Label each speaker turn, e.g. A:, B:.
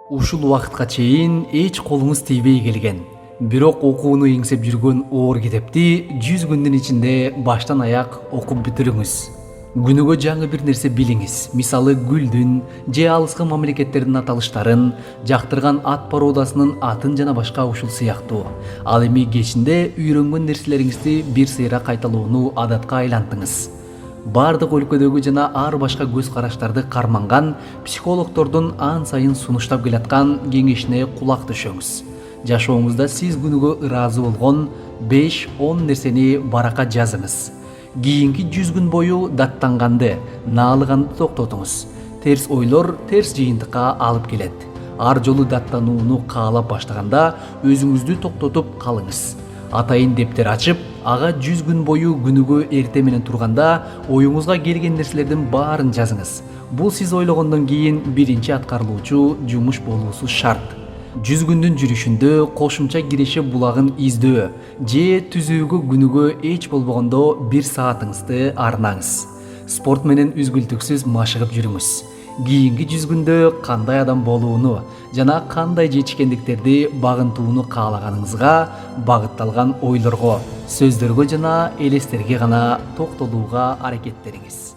A: Ушул убакытка чейин эч колуңуз тийбей келген, бирок окууну эңсеп жүргөн оор китепти 100 күндүн ичинде баштан аяк окуп бүтүрүңүз. Күнүгө жаңы бир нерсе билиңиз. Мисалы гүлдүн же алыскы мамлекеттердин аталыштарын, жактырган ат породасынын атын жана башка ушул сыяктуу. Ал эми кечинде үйрөнгөн нерселериңизди бир сыйра кайталоону адатка айлантыңыз. Бардык өлкөдөгү жана ар башка көз караштарды карманган психологдордун ан сайын сунуштап келаткан кеңешине кулак түшөңүз. Жашооңузда сиз күнүгө ыраазы болгон 5-10 нерсени баракка жазыңыз. Кийинки 100 күн бою даттанганды, наалыганды токтотуңуз. Терс ойлор терс жыйынтыкка алып келет. Ар жолу даттанууну каалап баштаганда өзүңүздү токтотуп калыңыз. Атайын дептер ачып, ага 100 күн бою күнүгө эрте менен турганда оюңузга келген нерселердин баарын жазыңыз. Бул сиз ойлогондон кийин биринчи аткарылуучу жумуш болуусу шарт. 100 күндүн жүрүшүндө кошумча киреше булагын издөө же түзүүгө күнүгө эч болбогондо 1 саатыңызды арнаңыз. Спорт менен үзгүлтүксүз машыгып жүрүңүз. Кийинки 100 күндө кандай адам болууну жана кандай жетишкендиктерди багынтууну каалаганыңызга багытталган ойлорго, сөздөргө жана элестерге гана токтолууга аракеттениңиз.